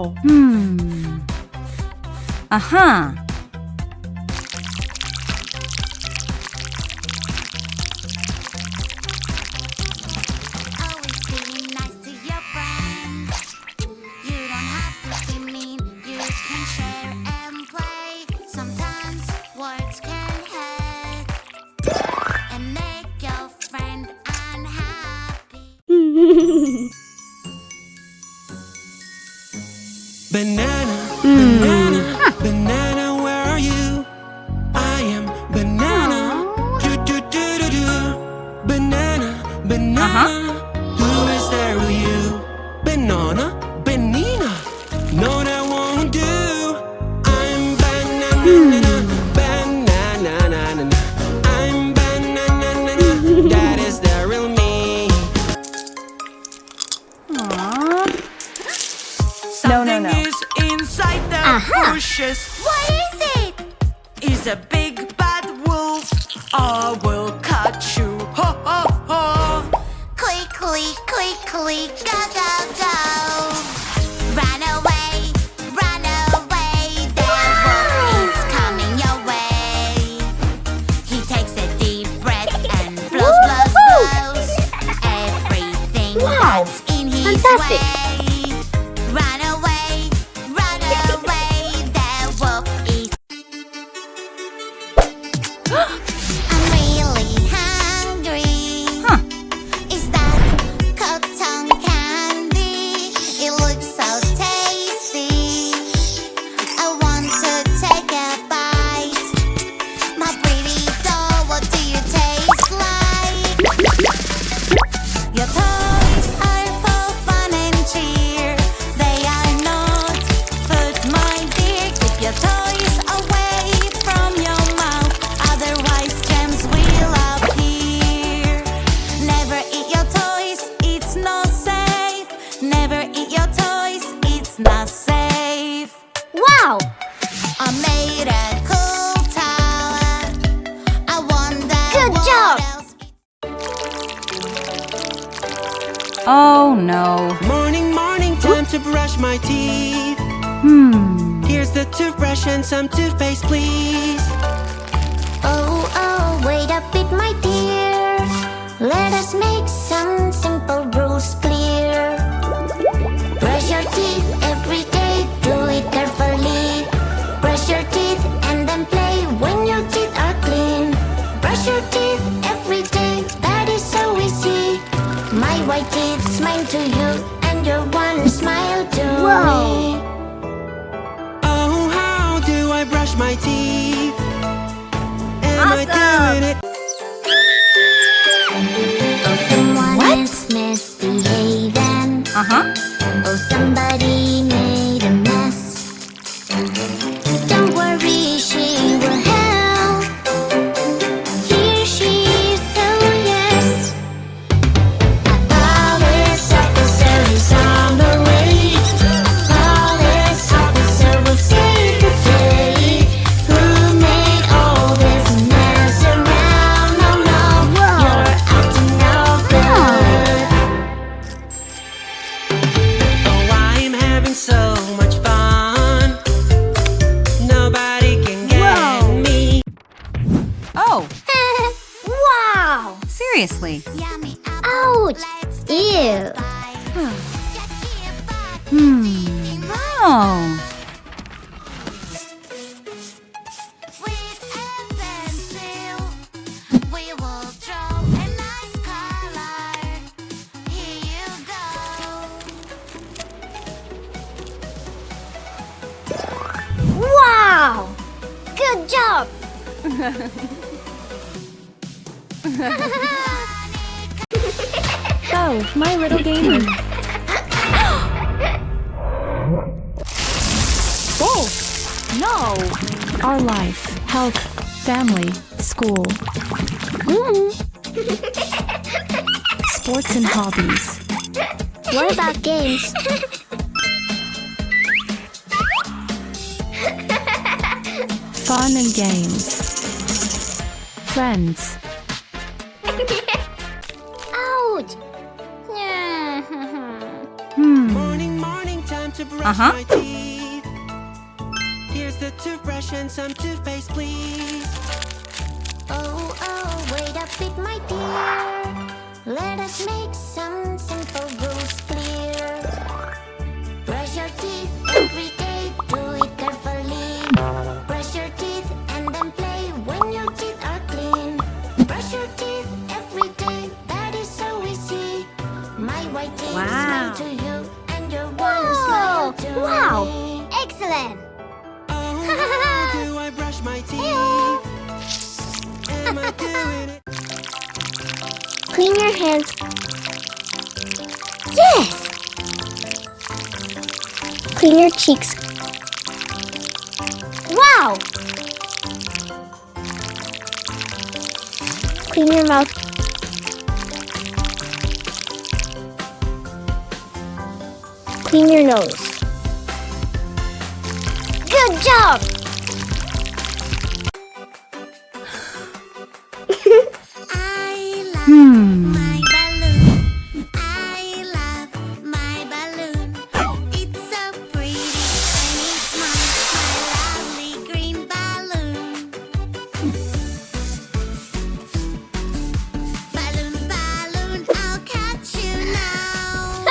Wow! Aha! Always be nice to your friends. You don't have to be mean. You can share and play. Sometimes words can hurt and make your friend unhappy. Banana, banana, banana, where are you? I am banana. Do do do do do. Banana, banana. Who is there with you? Banana, banana. No, that won't do. I'm banana, banana. I'm banana. That is the real me. Something is inside the bushes. What is it? Is a big bad wolf. I will catch you. Ho ho ho! Quickly, quickly, go, go, go. Run away, the wolf is coming your way. He takes a deep breath and blows, blows, blows. Everything that's in his way. Run away, the wolf is. I'm really hungry. Is that cotton candy? It looks so tasty. I want to take a bite. My pretty doll, what do you taste like? Your toys are for fun and cheer. They are not food, my dear. Keep your toys away from your mouth, otherwise germs will appear. Never eat your toys, it's not safe. Never eat your toys, it's not safe. Wow! I made a cool tower. I wonder what else. Oh no. Morning, morning, time to brush my teeth. Here's the toothbrush and some toothpaste, please. Oh, wait a bit, my dear. Let us make some simple rules clear. Brush your teeth every day, do it carefully. Brush your teeth and then play when your teeth are clean. Brush your teeth every day, that is so easy. My white teeth smile to you, and your one smile to me. Oh, how do I brush my teeth? Am I doing it? Oh, someone is misbehaving. Oh, somebody made a mess. Don't worry, she will help. Here she is, oh yes. A police officer is on the way. A police officer will save the day. Who made all this mess around? Oh no, you're acting no good. Oh, I'm having so much fun. Nobody can get me. Oh, Wow! seriously. Yummy Ouch! Ew! Oh. We will draw a nice color. Here you go. Wow! Good job! Oh, my little gamer. Oh, no. Our life, health, family, school, sports and hobbies. What about games? Fun and games. Friends. Ouch! Morning, morning, time to brush brush Uh-huh. my teeth. Here's the toothbrush and some toothpaste, please. Oh, oh, wait a bit, my dear. Let us make some simple rules clear. Brush your teeth every day, do it carefully. Brush your teeth and then play when your teeth are clean. Brush your teeth every day, that is so easy. My white teeth smile to you, and your one smile to Wow. me. Excellent. Oh, how do I brush my teeth? Am I doing it? Clean your hands. Yes. Clean your cheeks. Wow. Clean your mouth. Clean your nose. Good job. I love my balloon. I love my balloon. It's so pretty and it's my lovely green balloon. Balloon, balloon, I'll catch you now.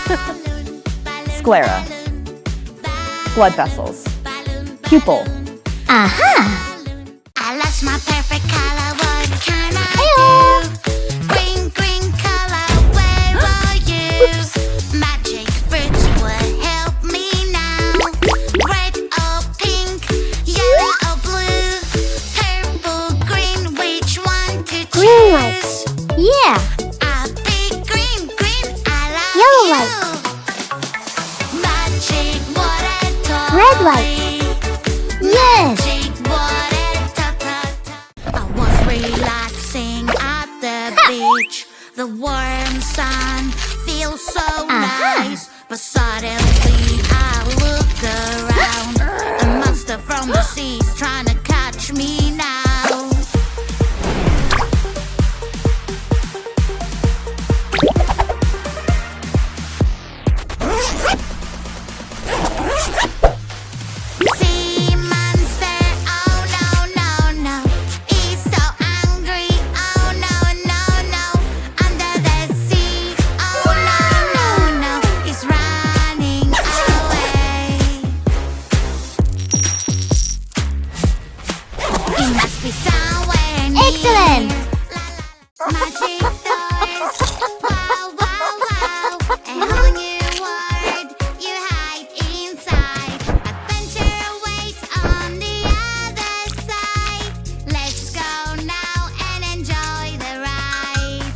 Balloon, balloon, Sclera. balloon, Blood vessels. balloon, Pupil. Aha. I lost my perfect color, what can I do? Green, green color, where are you? Magic fruits will help me now. Red or pink, yellow or blue, purple, green, which one to choose? Green light. Yeah. A big green, green, I love Yellow you. light. Magic water toy. Red light. Yes. Magic water toy. I was relaxing at the beach. The warm sun feels so nice. But suddenly I looked around. A monster from the seas trying to catch me now. Sea monster, oh no, no, no. He's so angry, oh no, no, no. Under the sea, oh no, no, no. He's running away. He must be somewhere near. Excellent. La, la, la. Magic doors, wow, wow, wow. A whole new world you hide inside. Adventure waits on the other side. Let's go now and enjoy the ride.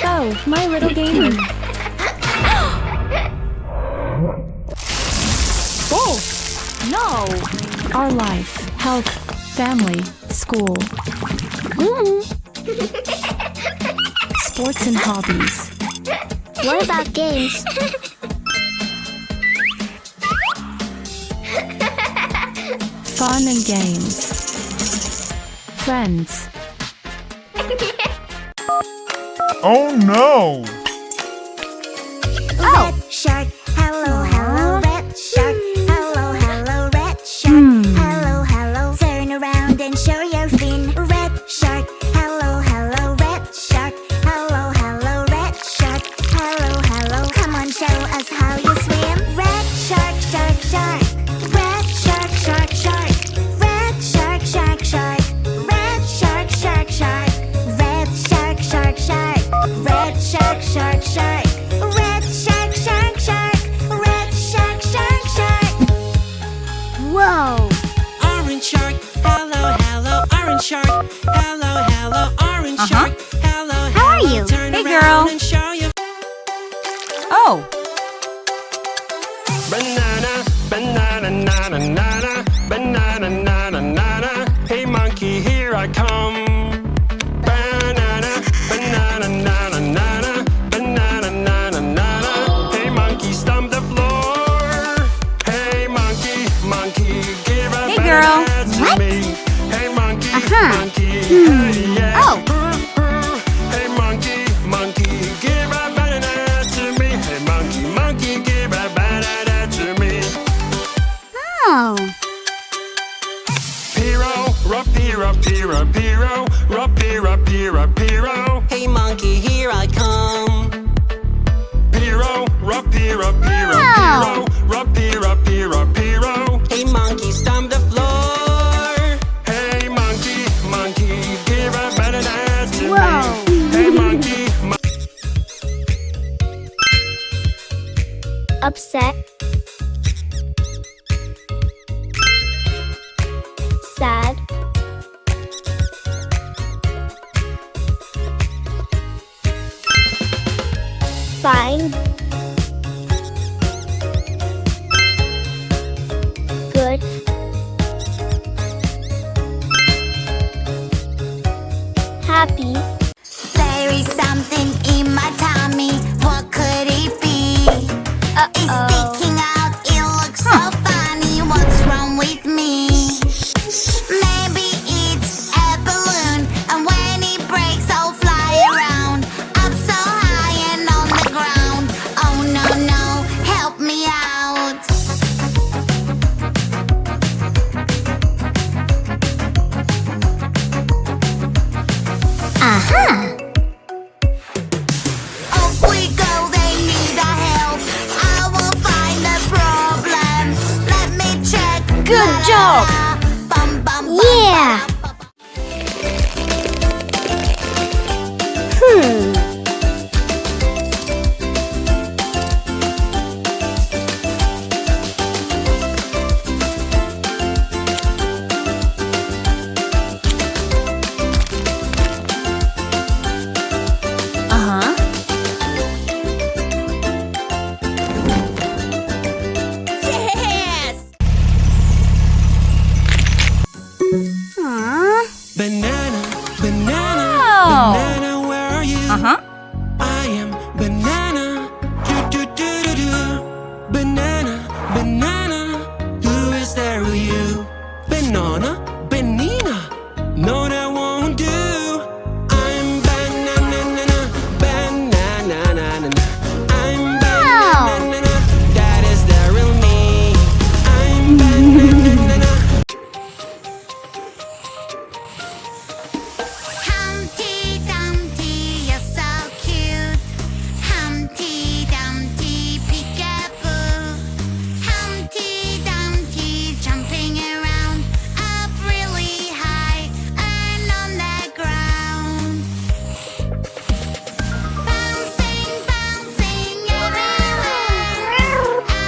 Oh, my little gamer. Oh, no. Our life, health, family, school. Sports and hobbies. What about games? Fun and games. Friends. Oh no! Red shark, hello, hello, red shark, hello, hello, red shark, hello, hello. Turn around and show your fin. Red shark, hello, hello, red shark, hello, hello, red shark, hello, hello. Come on, show us how you swim. Red shark, shark, shark. Red shark, shark, shark. Red shark, shark, shark. Red shark, shark, shark. Red shark, shark, shark. Red shark, shark, shark. Red shark, shark, shark. Red shark, shark, shark. Whoa. girl. And show you. Oh, Banana, banana, nana, nana, banana, nana, nana. Hey monkey, here I come. Banana, banana, nana, nana, banana, nana, nana. Hey monkey, stomp the floor. Hey monkey, monkey, give a Hey, girl. banana to What? me. Hey monkey, Uh-huh. monkey, hey yeah. Oh. Hey monkey, monkey, give a banana to me. Hey monkey, monkey, give a banana to me. Oh. Piro, rapiro, piro, piro, rapiro, piro, piro. Hey monkey, here I come. Piro, rapiro, piro, piro, rapiro, piro, piro. Hey monkey, stomp the floor. Hey monkey, monkey, give a banana to me. Hey monkey, Upset. Sad. Fine. Good. Happy.